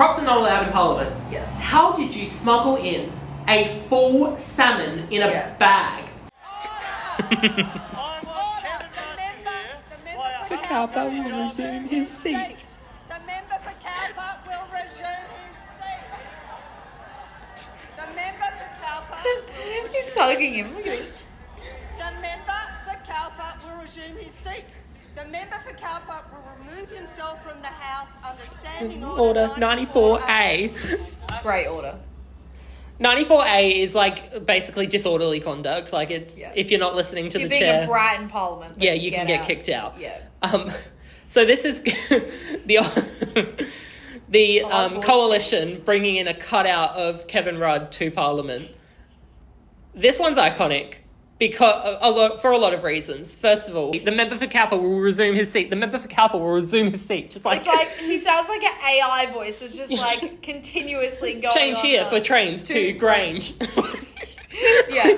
crocs are not allowed in Parliament. Yeah. How did you smuggle in a full salmon in a bag? The Cowper will resume his seat. The member for Cowper will resume his seat. The member for Cowper will resume He's tugging him. his seat. The member for Cowper will resume his seat. The member for Cowper will remove himself from the House under Standing Order 94A. Great order. 94A is like basically disorderly conduct. Like it's if you're not listening to you're the chair. Being a brat in Parliament. Yeah, you can get kicked out. Yeah. So this is the coalition bringing in a cutout of Kevin Rudd to Parliament. This one's iconic because for a lot of reasons. First of all, the member for Cowper will resume his seat. The member for Cowper will resume his seat. Just like it's like she sounds like an AI voice that's just like continuously going. Change here for trains to Grange. Yeah,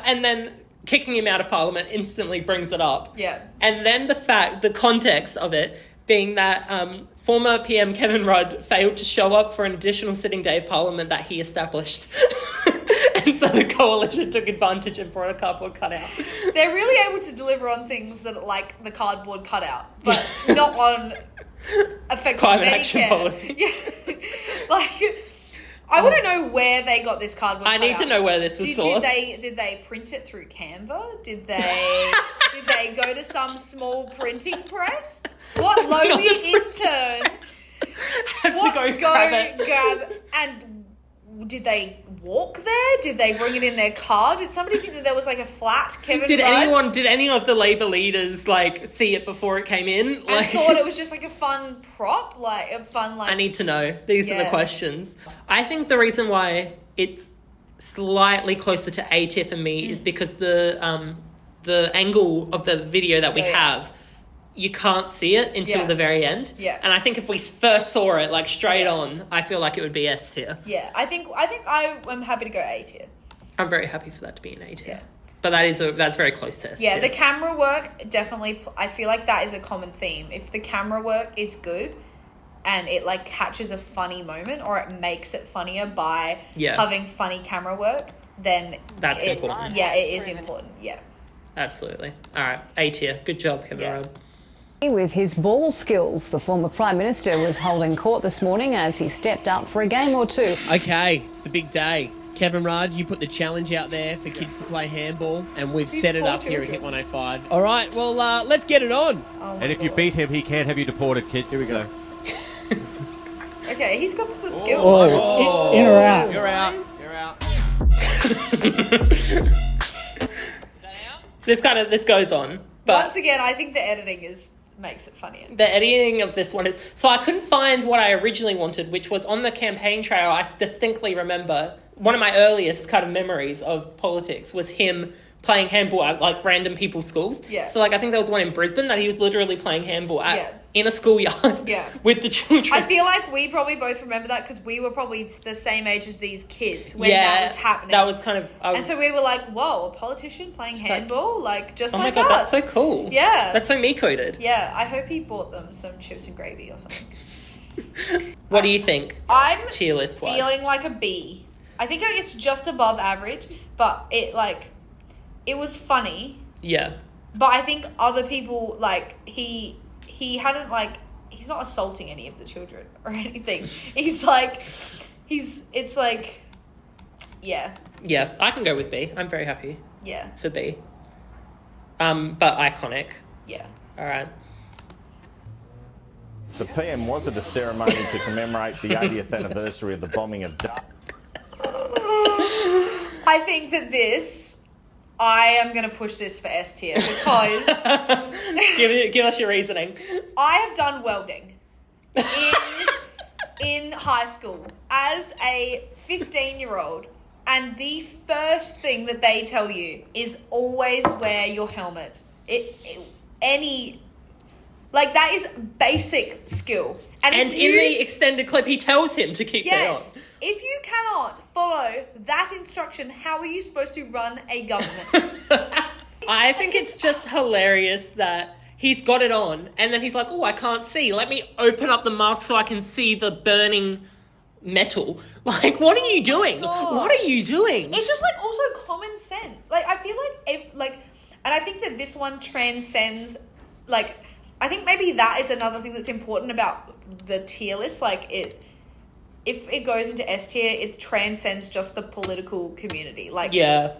and then kicking him out of Parliament instantly brings it up. Yeah, and then the context of it being that former PM Kevin Rudd failed to show up for an additional sitting day of Parliament that he established. And so the coalition took advantage and brought a cardboard cutout. They're really able to deliver on things that like the cardboard cutout, but not on effective climate Medicare. action policy. Yeah. Like, I want to know where they got this cardboard cutout. I need to know where this was sourced. Did they print it through Canva? Did they go to some small printing press? What lowly intern had to go grab and did they walk there? Did they bring it in their car? Did somebody think that there was like a flat Kevin Rudd? Did any of the Labour leaders like see it before it came in? I thought it was just like a fun prop, like a fun like. I need to know. These are the questions. I think the reason why it's slightly closer to A tier for me is because the angle of the video that we have, you can't see it until the very end. Yeah. And I think if we first saw it like straight on, I feel like it would be S tier. Yeah. I think I am happy to go A tier. I'm very happy for that to be an A tier. Yeah. But that's very close to S tier. Yeah, the camera work definitely, I feel like that is a common theme. If the camera work is good and it like catches a funny moment or it makes it funnier by having funny camera work, then that's important. Yeah, it is important. Yeah. Absolutely. All right, A tier. Good job, Kevin Rudd. With his ball skills, the former Prime Minister was holding court this morning as he stepped up for a game or two. Okay, it's the big day. Kevin Rudd, you put the challenge out there for kids to play handball, and we've set it up here at Hit 105. All right, well, let's get it on. And if you beat him, he can't have you deported, kids. Here we go. Okay, he's got the skills. Oh. In or out? You're out. You're out. Is that out? This goes on. But once again, I think the editing makes it funnier. The editing of this one is... So I couldn't find what I originally wanted, which was on the campaign trail. I distinctly remember one of my earliest kind of memories of politics was him playing handball at like random people's schools. Yeah. So like I think there was one in Brisbane that he was literally playing handball at in a schoolyard with the children. I feel like we probably both remember that because we were probably the same age as these kids when that was happening. That was kind of... and so we were like, whoa, a politician playing handball? Like, just like us. Oh my God, that's so cool. Yeah. That's so me-coded. Yeah, I hope he bought them some chips and gravy or something. What do you think? I'm tier list-wise? Feeling like a B. I think like it's just above average, but it was funny. Yeah. But I think other people, like, he hadn't, like, he's not assaulting any of the children or anything. It's like, yeah. Yeah, I can go with B. I'm very happy. Yeah. For B. But iconic. Yeah. All right. The PM was at a ceremony to commemorate the 80th anniversary of the bombing of Dar. I think that I am going to push this for S tier because... give us your reasoning. I have done welding in high school as a 15-year-old, and the first thing that they tell you is always wear your helmet. That is basic skill. And in the extended clip, he tells him to keep it on. Yes. If you cannot follow that instruction, how are you supposed to run a government? I think it's just hilarious that he's got it on, and then he's like, oh, I can't see. Let me open up the mask so I can see the burning metal. Like, what are you doing? What are you doing? It's just, like, also common sense. Like, I feel like and I think that this one transcends, like, I think maybe that is another thing that's important about the tier list. Like, if it goes into S tier, it transcends just the political community. Like,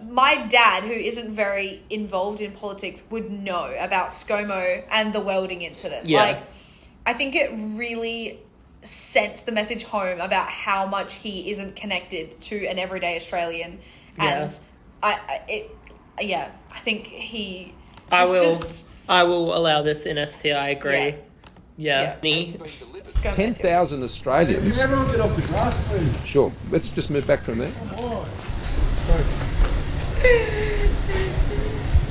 my dad, who isn't very involved in politics, would know about ScoMo and the welding incident. Yeah. Like, I think it really sent the message home about how much he isn't connected to an everyday Australian. And I think he... I will allow this in S tier, I agree. Yeah. 10,000 Australians. Sure, let's just move back from there.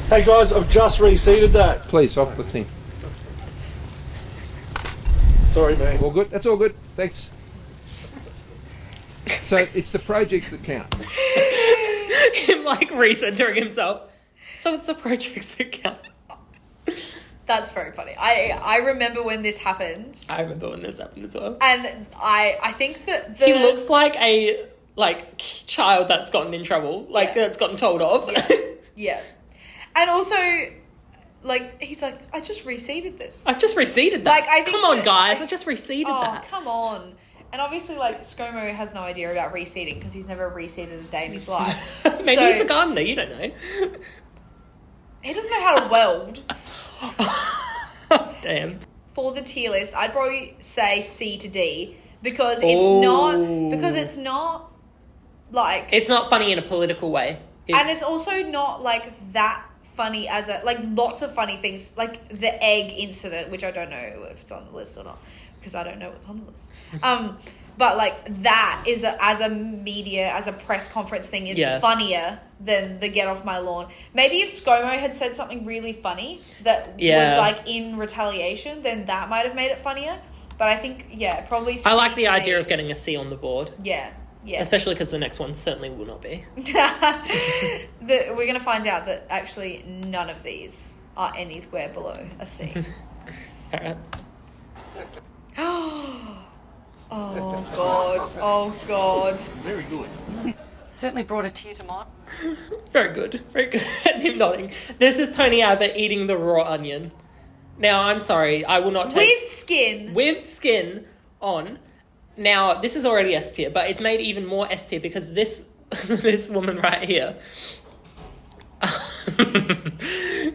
Hey guys, I've just reseated that. Please, off the thing. Sorry, mate. All good? That's all good. Thanks. So it's the projects that count. Him, like, recentering himself. So it's the projects that count. That's very funny. I remember when this happened. I remember when this happened as well. And I think that he looks like a child that's gotten in trouble, that's gotten told off. Yeah. And also, like, he's like, I just reseated this. I just reseated that. Like, I think come on, guys, I just reseated that. Oh, come on. And obviously, like, ScoMo has no idea about reseeding because he's never reseeded a day in his life. Maybe he's a gardener, you don't know. He doesn't know how to weld. Damn. For the tier list, I'd probably say C to D because it's not like... It's not funny in a political way. And it's also not, like, that funny as a... Like, lots of funny things, like the egg incident, which I don't know if it's on the list or not because I don't know what's on the list. But, like, that is, as a media, as a press conference thing, is funnier than the get off my lawn. Maybe if ScoMo had said something really funny that was, like, in retaliation, then that might have made it funnier. But I think, probably C. I like the idea of getting a C on the board. Yeah. Especially because the next one certainly will not be. We're going to find out that actually none of these are anywhere below a C. All right. Oh God. Very good. Certainly brought a tear to mine. Very good. Him nodding. This is Tony Abbott eating the raw onion. Now, I'm sorry, I will not take... With skin on. Now, this is already S tier, but it's made even more S tier because this woman right here...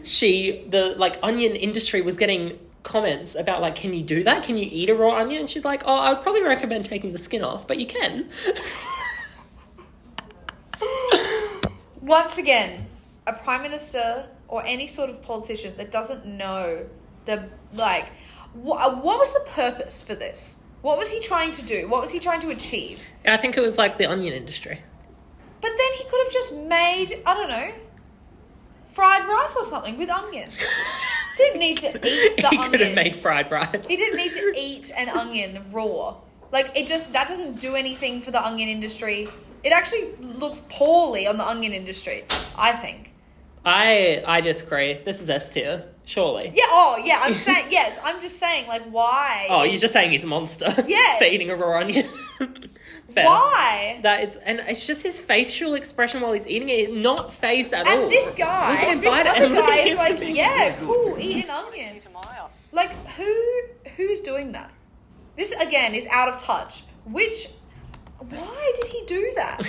the onion industry was getting comments about, like, can you do that? Can you eat a raw onion? And she's like, oh, I would probably recommend taking the skin off, but you can. Once again, a prime minister or any sort of politician that doesn't know what was the purpose for this? What was he trying to do? What was he trying to achieve? I think it was like the onion industry. But then he could have just made, I don't know, fried rice or something with onion. Didn't need to eat the onion. He could have made fried rice. He didn't need to eat an onion raw. Like, that doesn't do anything for the onion industry. It actually looks poorly on the onion industry, I think. I disagree. This is S tier, surely. Yeah, I'm saying, yes, I'm just saying, like, why? Oh, you're just saying he's a monster. Yes. For eating a raw onion. Fair. Why? And it's just his facial expression while he's eating it, not phased at all. And this guy, this other guy is like, yeah, cool, eat an onion. Like, who's doing that? This, again, is out of touch. Why did he do that?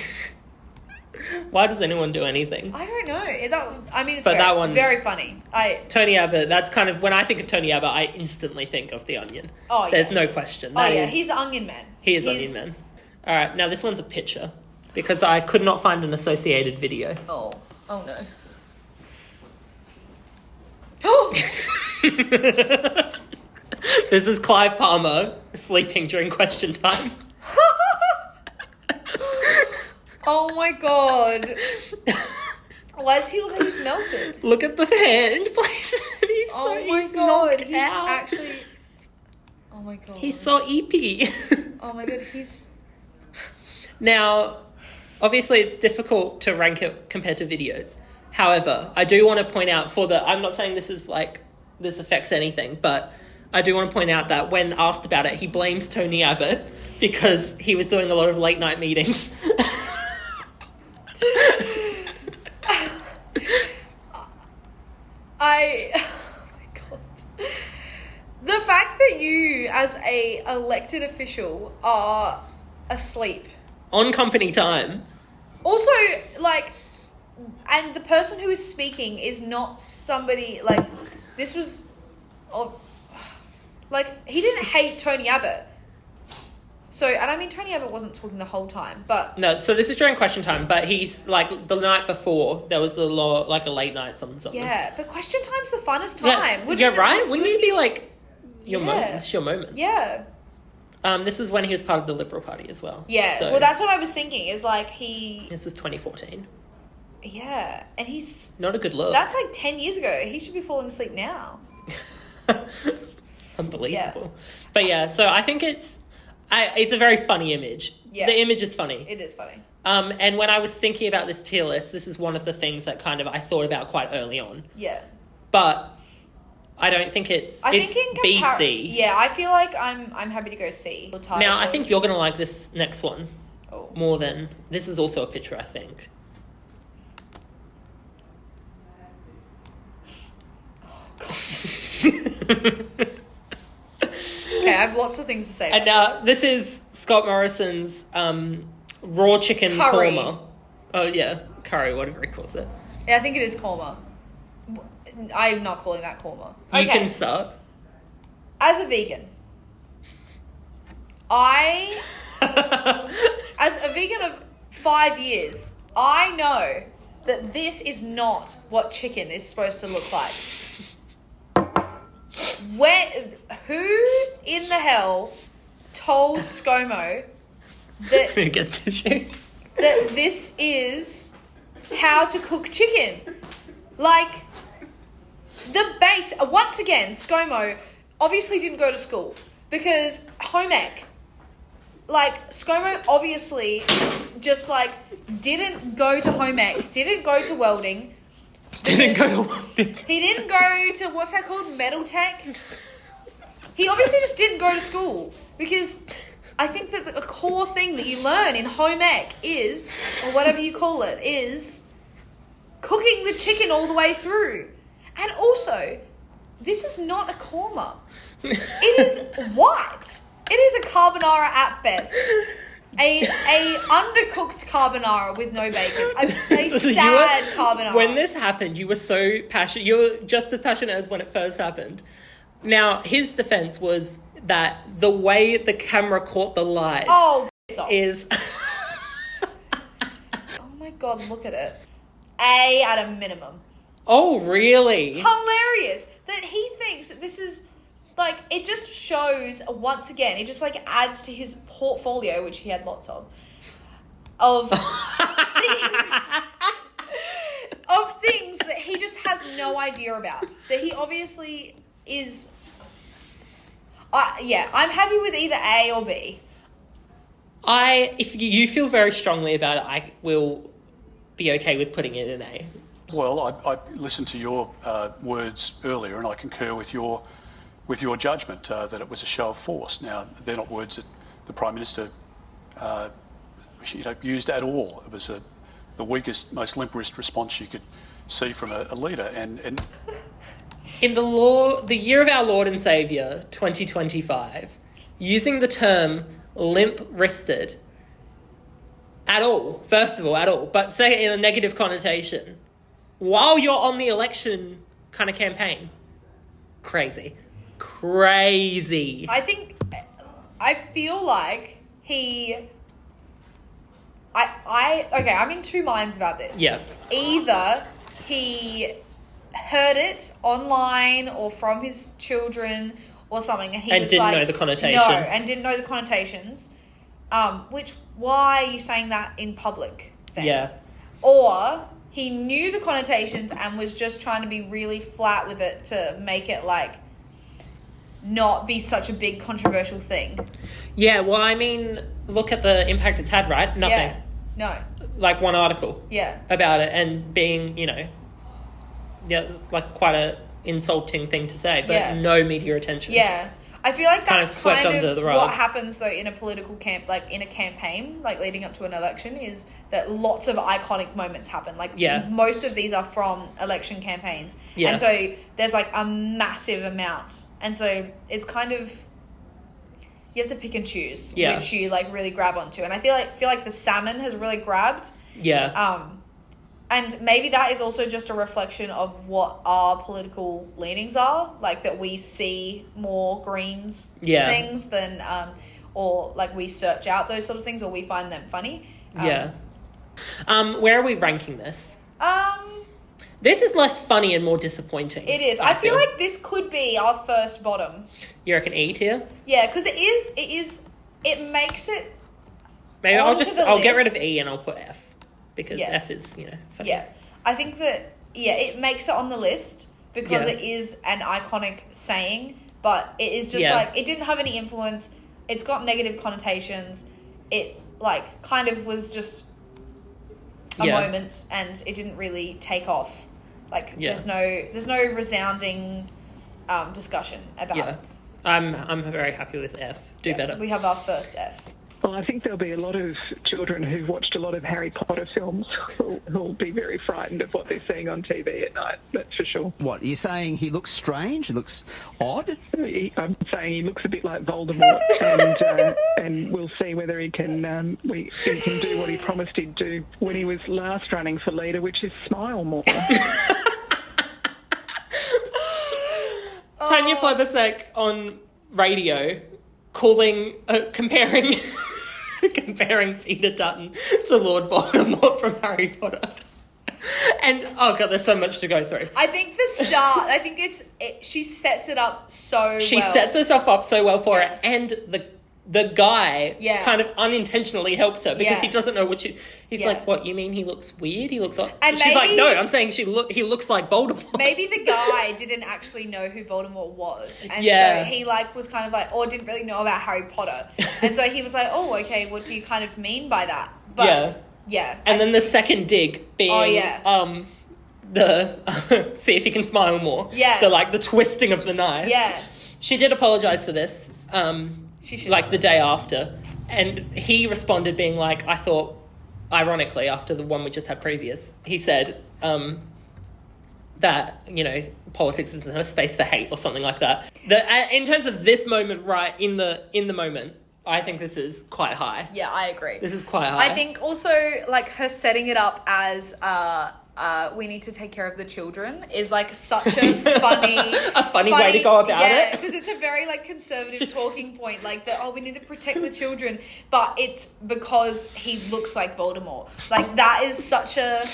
Why does anyone do anything? I don't know. It's very funny. Tony Abbott, that's kind of, when I think of Tony Abbott, I instantly think of the onion. Oh, yeah. There's no question. He's Onion Man. He is Onion Man. All right, now this one's a picture because I could not find an associated video. Oh no. This is Clive Palmer sleeping during question time. Oh my God. Why does he look like he's melted? Look at the hand placement. He's knocked out. Actually... Oh my God. He's so eepy. Oh my God, Now, obviously it's difficult to rank it compared to videos. However, I do want to point out I'm not saying this is like this affects anything, but I do want to point out that when asked about it, he blames Tony Abbott because he was doing a lot of late night meetings. Oh my God. The fact that you, as a elected official, are asleep. On company time. Also, like, and the person who is speaking is not somebody, like, this was, like, he didn't hate Tony Abbott. So, and I mean, Tony Abbott wasn't talking the whole time, but... No, so this is during question time, but he's, like, the night before, there was a late night something. Yeah, but question time's the funnest time. Yes, you're right. Wouldn't you be, like, moment? It's your moment. Yeah. This was when he was part of the Liberal Party as well. Yeah, so well, that's what I was thinking, is, like, This was 2014. Yeah, and he's... Not a good look. That's, like, 10 years ago. He should be falling asleep now. Unbelievable. Yeah. But, yeah, so I think it's a very funny image. Yeah. The image is funny. It is funny. And when I was thinking about this tier list, this is one of the things that kind of I thought about quite early on. Yeah. But I don't think it's BC. Yeah, I feel like I'm happy to go C. Now, I think you're going to like this next one Oh. more than... This is also a picture, I think. Okay, I have lots of things to say about And now, this is Scott Morrison's raw chicken Curry. korma. Oh, yeah. Curry, whatever he calls it. Yeah, I think it is korma. I'm not calling that korma. You Okay. can start. As a vegan, as a vegan of 5 years, I know that this is not what chicken is supposed to look like. Who in the hell told ScoMo that Get tissue. that this is how to cook chicken? Like, the base, once again, ScoMo obviously didn't go to school because home ec. Like, ScoMo obviously just, like, didn't go to home ec, didn't go to welding. Didn't go to... He didn't go to, what's that called, metal tech? He obviously just didn't go to school because I think that the core thing that you learn in home ec is, or whatever you call it, is cooking the chicken all the way through. And also, this is not a korma. It is white. It is a carbonara at best. A undercooked carbonara with no bacon. A sad carbonara. When this happened, you were so passionate. You were just as passionate as when it first happened. Now, his defense was that the way the camera caught the light is... Oh my God, look at it. A at a minimum. Oh, really? Hilarious that he thinks that this is... Like, it just shows, once again, it just, like, adds to his portfolio, which he had lots of things that he just has no idea about. That he obviously is... yeah, I'm happy with either A or B. If you feel very strongly about it, I will be okay with putting it in A. Well, I listened to your words earlier, and I concur with your judgment that it was a show of force. Now, they're not words that the Prime Minister used at all. It was the weakest, most limperest response you could see from a leader. And in the year of our Lord and Saviour, 2025, using the term limp-wristed at all, first of all, but second, in a negative connotation, while you're on the election kind of campaign, crazy. I feel like I'm in two minds about this. Yeah. Either he heard it online or from his children or something, and didn't know the connotation. No, and didn't know the connotations. Why are you saying that in public then? Yeah. Or he knew the connotations and was just trying to be really flat with it to make it, like, not be such a big controversial thing. Yeah, well, I mean, look at the impact it's had, right? Nothing. Yeah. No. Like one article. Yeah. About it and being, it's like quite a insulting thing to say, but no media attention. Yeah. I feel like kind of that's swept kind under of the rug. what happens though in a political in a campaign, like leading up to an election, is that lots of iconic moments happen. Like most of these are from election campaigns. Yeah. And so there's like a massive amount. And so it's kind of, you have to pick and choose which you like really grab onto. And I feel like the salmon has really grabbed. Yeah. And maybe that is also just a reflection of what our political leanings are, like that we see more Greens things than, or like we search out those sort of things or we find them funny. Where are we ranking this? This is less funny and more disappointing. It is. I feel like this could be our first bottom. You reckon E tier? Yeah, because it makes it. Maybe I'll get rid of E and I'll put F. Because F is, funny. Yeah. I think that, it makes it on the list because it is an iconic saying, but it is just like, it didn't have any influence. It's got negative connotations. It, like, kind of was just a moment and it didn't really take off. Like, there's no resounding discussion about it. I'm very happy with F. Do better. We have our first F. Well, I think there'll be a lot of children who've watched a lot of Harry Potter films who'll be very frightened of what they're seeing on TV at night, that's for sure. What, you're saying he looks strange? He looks odd? I'm saying he looks a bit like Voldemort, and we'll see whether he can do what he promised he'd do when he was last running for leader, which is smile more. Tanya Plebisek on radio comparing Peter Dutton to Lord Voldemort from Harry Potter. And, oh God, there's so much to go through. I think she sets it up so well. She sets herself up so well for it, and the guy kind of unintentionally helps her because he doesn't know what he's like, what, you mean he looks weird? He looks like... And she's like, no, I'm saying he looks like Voldemort. Maybe the guy didn't actually know who Voldemort was. And so he was kind of like, or didn't really know about Harry Potter. And so he was like, oh, okay, what do you kind of mean by that? But, yeah. And then the second dig being... see if you can smile more. Yeah. The twisting of the knife. Yeah. She did apologise for this. The day after, and he responded being like, I thought, ironically, after the one we just had previous, he said that politics isn't a space for hate or something like that. In terms of this moment, right in the moment, I think this is quite high. Yeah, I agree. This is quite high. I think also her setting it up as we need to take care of the children is such a funny way to go about it. Because it's a very conservative talking point, we need to protect the children, but it's because he looks like Voldemort. That is such a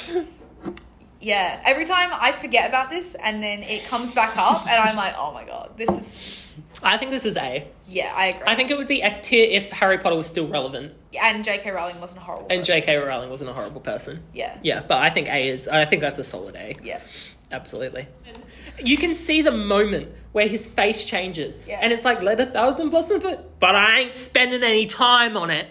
every time I forget about this and then it comes back up and I'm like, oh my God, this is... I think this is A. Yeah, I agree. I think it would be S tier if Harry Potter was still relevant. And J.K. Rowling wasn't a horrible person. And J.K. Rowling wasn't a horrible person. Yeah. Yeah, but I think I think that's a solid A. Yeah. Absolutely. You can see the moment where his face changes. Yeah. And it's like, let 1,000 blossom, but I ain't spending any time on it.